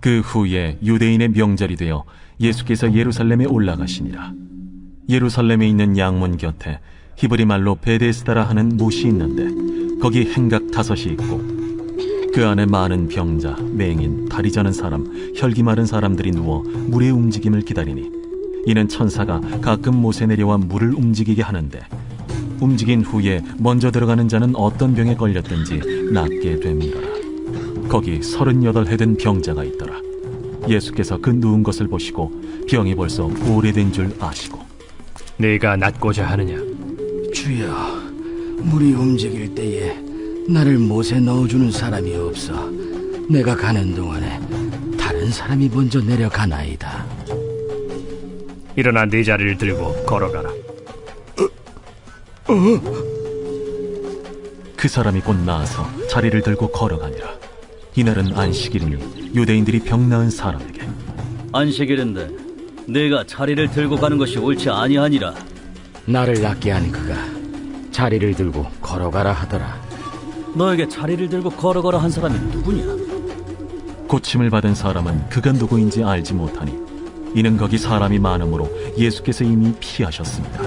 그 후에 유대인의 명절이 되어 예수께서 예루살렘에 올라가시니라. 예루살렘에 있는 양문 곁에 히브리 말로 베데스다라 하는 못이 있는데 거기 행각 5이 있고 그 안에 많은 병자, 맹인, 다리 저는 사람, 혈기 마른 사람들이 누워 물의 움직임을 기다리니 이는 천사가 가끔 못에 내려와 물을 움직이게 하는데 움직인 후에 먼저 들어가는 자는 어떤 병에 걸렸든지 낫게 됩니다. 거기 38해 된 병자가 있더라. 예수께서 그 누운 것을 보시고 병이 벌써 오래된 줄 아시고 네가 낫고자 하느냐? 주여, 물이 움직일 때에 나를 못에 넣어주는 사람이 없어 내가 가는 동안에 다른 사람이 먼저 내려가나이다. 일어나 네 자리를 들고 걸어가라. 그 사람이 곧 나아서 자리를 들고 걸어가니라. 이날은 안식일이니 유대인들이 병 나은 사람에게 안식일인데 내가 자리를 들고 가는 것이 옳지 아니하니라. 나를 낫게 한 그가 자리를 들고 걸어가라 하더라. 너에게 자리를 들고 걸어가라 한 사람이 누구냐? 고침을 받은 사람은 그가 누구인지 알지 못하니 이는 거기 사람이 많으므로 예수께서 이미 피하셨습니다.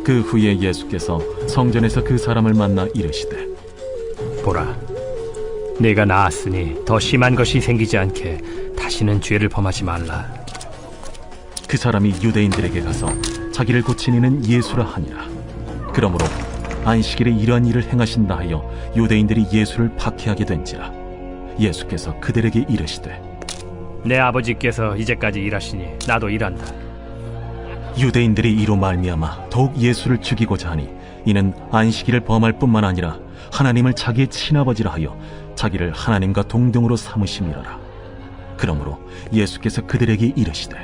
그 후에 예수께서 성전에서 그 사람을 만나 이르시되 보라, 네가 나았으니 더 심한 것이 생기지 않게 다시는 죄를 범하지 말라. 그 사람이 유대인들에게 가서 자기를 고친 이는 예수라 하니라. 그러므로 안식일에 이러한 일을 행하신다 하여 유대인들이 예수를 박해하게 된지라. 예수께서 그들에게 이르시되 내 아버지께서 이제까지 일하시니 나도 일한다. 유대인들이 이로 말미암아 더욱 예수를 죽이고자 하니 이는 안식일을 범할 뿐만 아니라 하나님을 자기의 친아버지라 하여 자기를 하나님과 동등으로 삼으심이라라. 그러므로 예수께서 그들에게 이르시되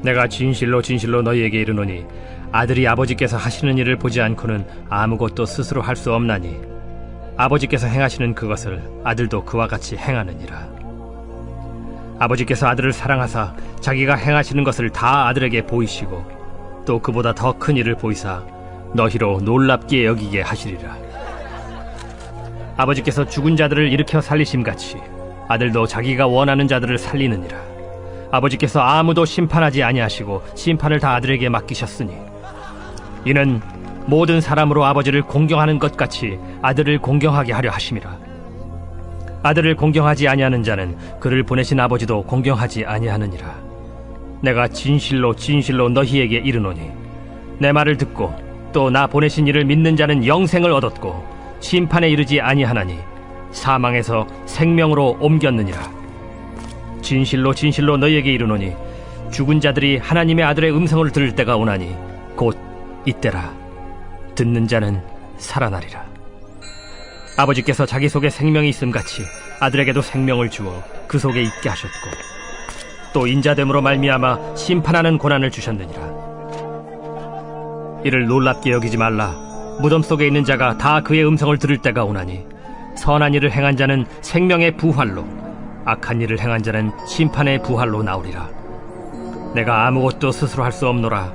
내가 진실로 진실로 너희에게 이르노니 아들이 아버지께서 하시는 일을 보지 않고는 아무것도 스스로 할 수 없나니 아버지께서 행하시는 그것을 아들도 그와 같이 행하느니라. 아버지께서 아들을 사랑하사 자기가 행하시는 것을 다 아들에게 보이시고 또 그보다 더 큰 일을 보이사 너희로 놀랍게 여기게 하시리라. 아버지께서 죽은 자들을 일으켜 살리심같이 아들도 자기가 원하는 자들을 살리느니라. 아버지께서 아무도 심판하지 아니하시고 심판을 다 아들에게 맡기셨으니 이는 모든 사람으로 아버지를 공경하는 것 같이 아들을 공경하게 하려 하심이라. 아들을 공경하지 아니하는 자는 그를 보내신 아버지도 공경하지 아니하느니라. 내가 진실로 진실로 너희에게 이르노니 내 말을 듣고 또 나 보내신 이를 믿는 자는 영생을 얻었고 심판에 이르지 아니하나니 사망에서 생명으로 옮겼느니라. 진실로 진실로 너희에게 이르노니 죽은 자들이 하나님의 아들의 음성을 들을 때가 오나니 곧 이때라. 듣는 자는 살아나리라. 아버지께서 자기 속에 생명이 있음같이 아들에게도 생명을 주어 그 속에 있게 하셨고 또 인자됨으로 말미암아 심판하는 고난을 주셨느니라. 이를 놀랍게 여기지 말라. 무덤 속에 있는 자가 다 그의 음성을 들을 때가 오나니 선한 일을 행한 자는 생명의 부활로 악한 일을 행한 자는 심판의 부활로 나오리라. 내가 아무것도 스스로 할 수 없노라.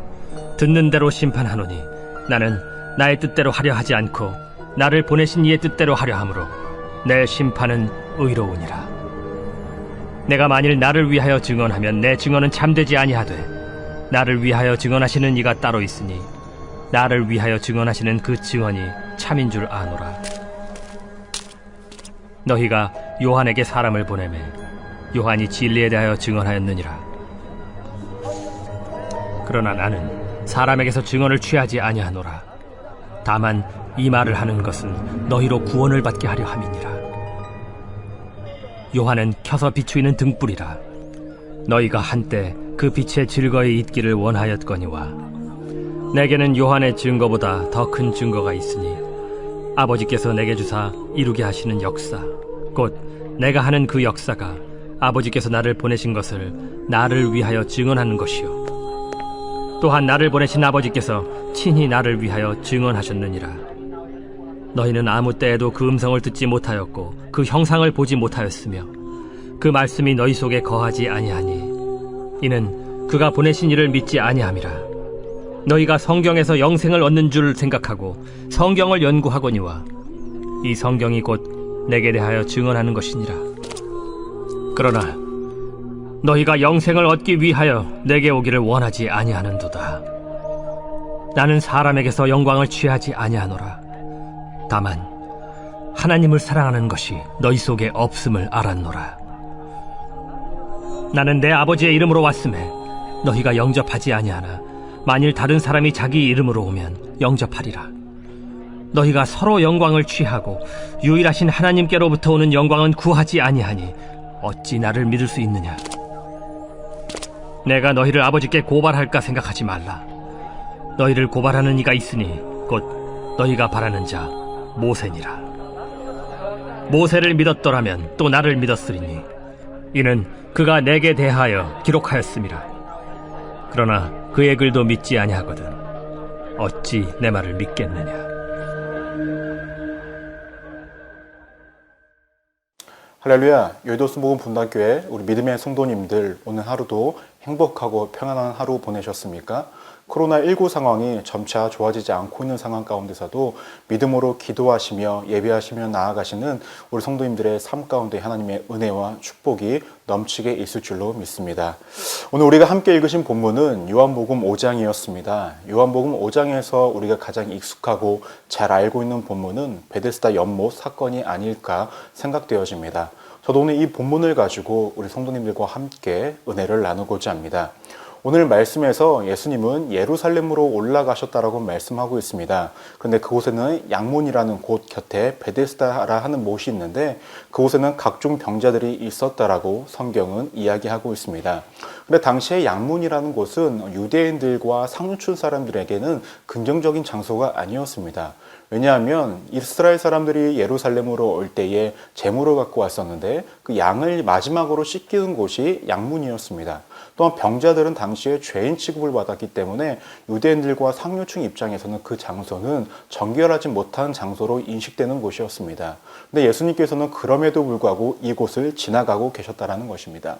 듣는 대로 심판하노니 나는 나의 뜻대로 하려 하지 않고 나를 보내신 이의 뜻대로 하려 함으로 내 심판은 의로우니라. 내가 만일 나를 위하여 증언하면 내 증언은 참되지 아니하되 나를 위하여 증언하시는 이가 따로 있으니 나를 위하여 증언하시는 그 증언이 참인 줄 아노라. 너희가 요한에게 사람을 보내매 요한이 진리에 대하여 증언하였느니라. 그러나 나는 사람에게서 증언을 취하지 아니하노라. 다만 이 말을 하는 것은 너희로 구원을 받게 하려 함이니라. 요한은 켜서 비추이는 등불이라. 너희가 한때 그 빛에 즐거이 있기를 원하였거니와 내게는 요한의 증거보다 더 큰 증거가 있으니 아버지께서 내게 주사 이루게 하시는 역사 곧 내가 하는 그 역사가 아버지께서 나를 보내신 것을 나를 위하여 증언하는 것이요 또한 나를 보내신 아버지께서 친히 나를 위하여 증언하셨느니라. 너희는 아무 때에도 그 음성을 듣지 못하였고 그 형상을 보지 못하였으며 그 말씀이 너희 속에 거하지 아니하니 이는 그가 보내신 이를 믿지 아니함이라. 너희가 성경에서 영생을 얻는 줄 생각하고 성경을 연구하거니와 이 성경이 곧 내게 대하여 증언하는 것이니라. 그러나 너희가 영생을 얻기 위하여 내게 오기를 원하지 아니하는도다. 나는 사람에게서 영광을 취하지 아니하노라. 다만 하나님을 사랑하는 것이 너희 속에 없음을 알았노라. 나는 내 아버지의 이름으로 왔음에 너희가 영접하지 아니하나 만일 다른 사람이 자기 이름으로 오면 영접하리라. 너희가 서로 영광을 취하고 유일하신 하나님께로부터 오는 영광은 구하지 아니하니 어찌 나를 믿을 수 있느냐? 내가 너희를 아버지께 고발할까 생각하지 말라. 너희를 고발하는 이가 있으니 곧 너희가 바라는 자 모세니라. 모세를 믿었더라면 또 나를 믿었으리니 이는 그가 내게 대하여 기록하였음이라. 그러나 그의 글도 믿지 아니하거든 어찌 내 말을 믿겠느냐? 할렐루야, 여의도 복음 분당교회 우리 믿음의 성도님들, 오늘 하루도 행복하고 평안한 하루 보내셨습니까? 코로나19 상황이 점차 좋아지지 않고 있는 상황 가운데서도 믿음으로 기도하시며 예배하시며 나아가시는 우리 성도님들의 삶 가운데 하나님의 은혜와 축복이 넘치게 있을 줄로 믿습니다. 오늘 우리가 함께 읽으신 본문은 요한복음 5장이었습니다. 요한복음 5장에서 우리가 가장 익숙하고 잘 알고 있는 본문은 베데스다 연못 사건이 아닐까 생각되어집니다. 저도 오늘 이 본문을 가지고 우리 성도님들과 함께 은혜를 나누고자 합니다. 오늘 말씀에서 예수님은 예루살렘으로 올라가셨다라고 말씀하고 있습니다. 그런데 그곳에는 양문이라는 곳 곁에 베데스다라 하는 못이 있는데 그곳에는 각종 병자들이 있었다라고 성경은 이야기하고 있습니다. 그런데 당시에 양문이라는 곳은 유대인들과 상류층 사람들에게는 긍정적인 장소가 아니었습니다. 왜냐하면 이스라엘 사람들이 예루살렘으로 올 때에 제물을 갖고 왔었는데 그 양을 마지막으로 씻기는 곳이 양문이었습니다. 또한 병자들은 당시에 죄인 취급을 받았기 때문에 유대인들과 상류층 입장에서는 그 장소는 정결하지 못한 장소로 인식되는 곳이었습니다. 근데 예수님께서는 그럼에도 불구하고 이곳을 지나가고 계셨다는 것입니다.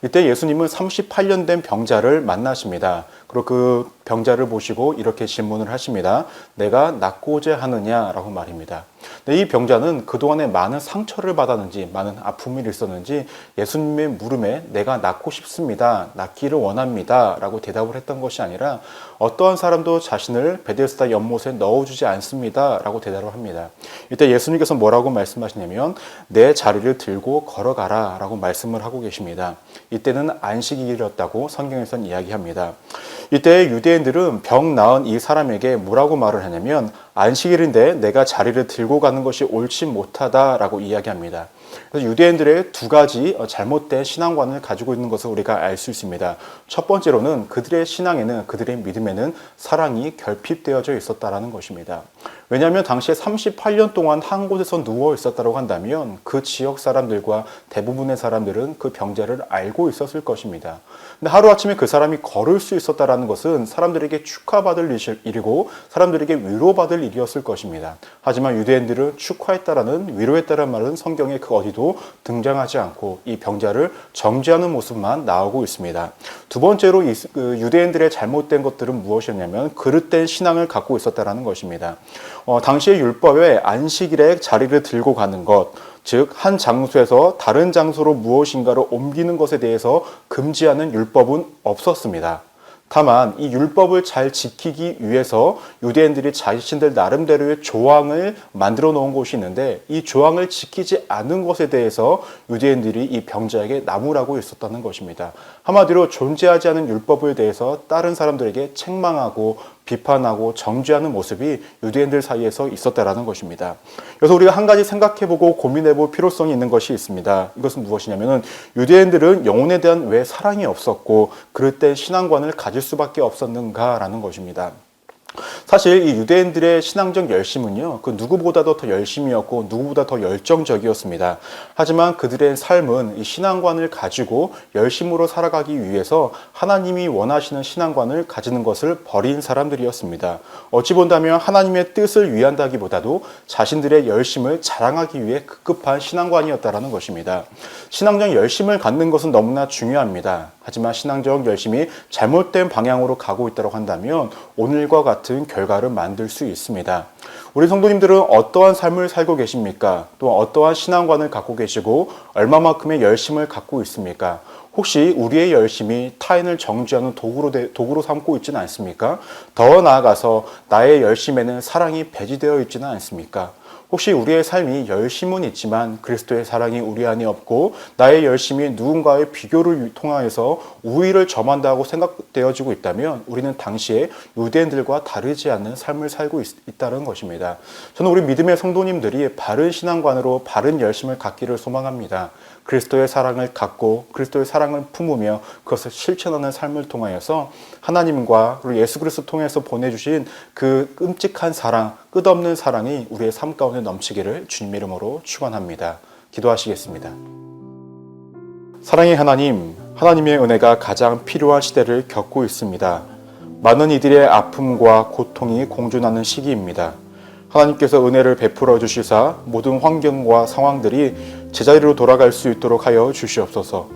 이때 예수님은 38년 된 병자를 만나십니다. 그리고 그 병자를 보시고 이렇게 질문을 하십니다. 내가 낫고자 하느냐라고 말입니다. 근데 이 병자는 그동안에 많은 상처를 받았는지 많은 아픔이 있었는지 예수님의 물음에 내가 낫고 싶습니다. 낫기를 원합니다. 라고 대답을 했던 것이 아니라 어떠한 사람도 자신을 베데스다 연못에 넣어주지 않습니다. 라고 대답을 합니다. 이때 예수님께서 뭐라고 말씀하시냐면 내 자리를 들고 걸어가라 라고 말씀을 하고 계십니다. 이때는 안식일이었다고 성경에서는 이야기합니다. 이때 유대인들은 병 나은 이 사람에게 뭐라고 말을 하냐면 안식일인데 내가 자리를 들고 가는 것이 옳지 못하다라고 이야기합니다. 그래서 유대인들의 두 가지 잘못된 신앙관을 가지고 있는 것을 우리가 알 수 있습니다. 첫 번째로는 그들의 신앙에는 그들의 믿음에는 사랑이 결핍되어져 있었다라는 것입니다. 왜냐하면 당시에 38년 동안 한 곳에서 누워 있었다고 한다면 그 지역 사람들과 대부분의 사람들은 그 병자를 알고 있었을 것입니다. 근데 하루아침에 그 사람이 걸을 수 있었다는 것은 사람들에게 축하받을 일이고 사람들에게 위로받을 일이었을 것입니다. 하지만 유대인들은 축하했다라는 위로했다라는 말은 성경에 그 어디도 등장하지 않고 이 병자를 정죄하는 모습만 나오고 있습니다. 두 번째로 유대인들의 잘못된 것들은 무엇이었냐면 그릇된 신앙을 갖고 있었다는 것입니다. 당시의 율법에 안식일에 자리를 들고 가는 것, 즉 한 장소에서 다른 장소로 무엇인가를 옮기는 것에 대해서 금지하는 율법은 없었습니다. 다만 이 율법을 잘 지키기 위해서 유대인들이 자신들 나름대로의 조항을 만들어 놓은 곳이 있는데 이 조항을 지키지 않은 것에 대해서 유대인들이 이 병자에게 나무라고 있었다는 것입니다. 한마디로 존재하지 않은 율법에 대해서 다른 사람들에게 책망하고 비판하고 정죄하는 모습이 유대인들 사이에서 있었다라는 것입니다. 그래서 우리가 한 가지 생각해보고 고민해볼 필요성이 있는 것이 있습니다. 이것은 무엇이냐면은 유대인들은 영혼에 대한 왜 사랑이 없었고 그릇된 신앙관을 가질 수밖에 없었는가라는 것입니다. 사실 이 유대인들의 신앙적 열심은요, 그 누구보다도 더 열심이었고 누구보다 더 열정적이었습니다. 하지만 그들의 삶은 이 신앙관을 가지고 열심으로 살아가기 위해서 하나님이 원하시는 신앙관을 가지는 것을 버린 사람들이었습니다. 어찌 본다면 하나님의 뜻을 위한다기보다도 자신들의 열심을 자랑하기 위해 급급한 신앙관이었다는 것입니다. 신앙적 열심을 갖는 것은 너무나 중요합니다. 하지만 신앙적 열심이 잘못된 방향으로 가고 있다고 한다면 오늘과 같은 결과를 만들 수 있습니다. 우리 성도님들은 어떠한 삶을 살고 계십니까? 또 어떠한 신앙관을 갖고 계시고 얼마만큼의 열심을 갖고 있습니까? 혹시 우리의 열심이 타인을 정죄하는 도구로 삼고 있지는 않습니까? 더 나아가서 나의 열심에는 사랑이 배제되어 있지는 않습니까? 혹시 우리의 삶이 열심은 있지만 그리스도의 사랑이 우리 안에 없고 나의 열심이 누군가의 비교를 통하여서 우위를 점한다고 생각되어지고 있다면 우리는 당시에 유대인들과 다르지 않는 삶을 살고 있다는 것입니다. 저는 우리 믿음의 성도님들이 바른 신앙관으로 바른 열심을 갖기를 소망합니다. 그리스도의 사랑을 갖고 그리스도의 사랑을 품으며 그것을 실천하는 삶을 통하여서 하나님과 그리고 예수 그리스도 통해서 보내주신 그 끔찍한 사랑, 끝없는 사랑이 우리의 삶 가운데 넘치기를 주님 이름으로 축원합니다. 기도하시겠습니다. 사랑의 하나님, 하나님의 은혜가 가장 필요한 시대를 겪고 있습니다. 많은 이들의 아픔과 고통이 공존하는 시기입니다. 하나님께서 은혜를 베풀어 주시사 모든 환경과 상황들이 제자리로 돌아갈 수 있도록 하여 주시옵소서.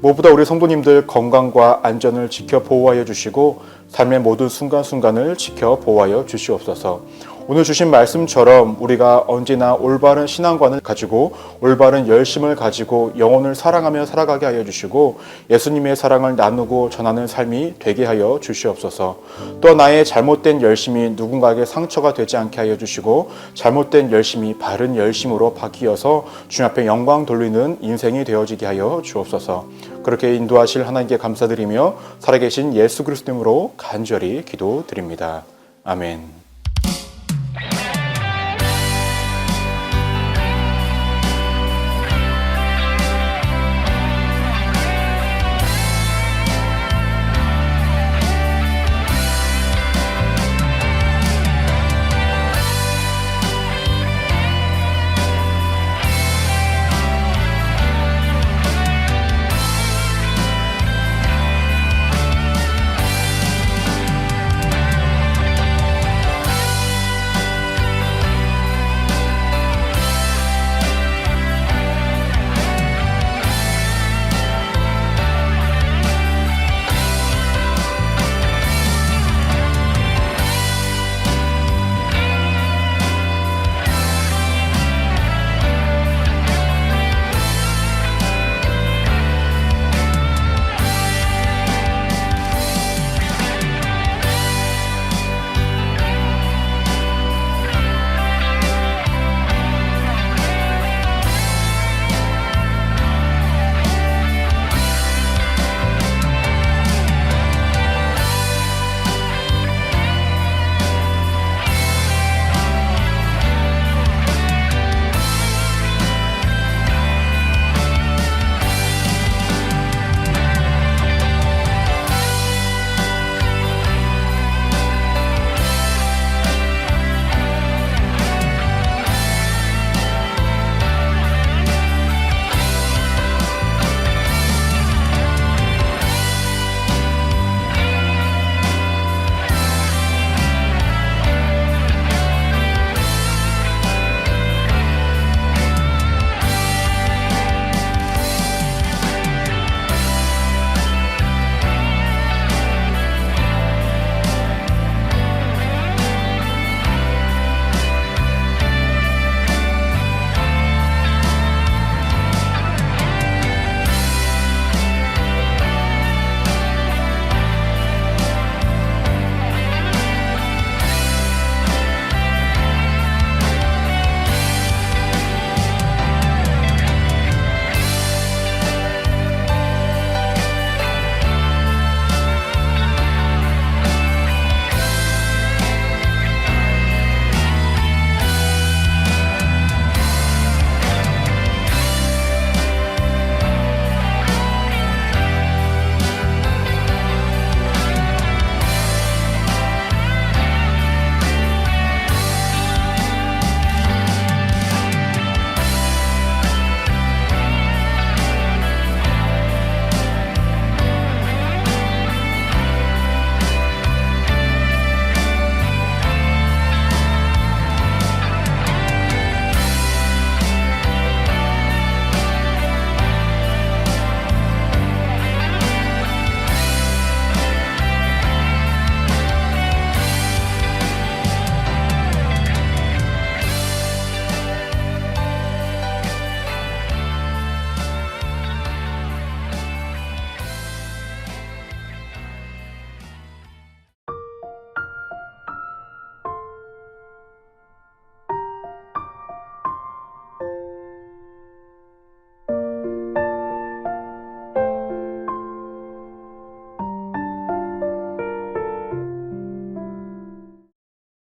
무엇보다 우리 성도님들 건강과 안전을 지켜 보호하여 주시고 삶의 모든 순간순간을 지켜 보호하여 주시옵소서. 오늘 주신 말씀처럼 우리가 언제나 올바른 신앙관을 가지고 올바른 열심을 가지고 영혼을 사랑하며 살아가게 하여 주시고 예수님의 사랑을 나누고 전하는 삶이 되게 하여 주시옵소서. 또 나의 잘못된 열심이 누군가에게 상처가 되지 않게 하여 주시고 잘못된 열심이 바른 열심으로 바뀌어서 주님 앞에 영광 돌리는 인생이 되어지게 하여 주옵소서. 그렇게 인도하실 하나님께 감사드리며 살아계신 예수 그리스도 이름으로 간절히 기도드립니다. 아멘.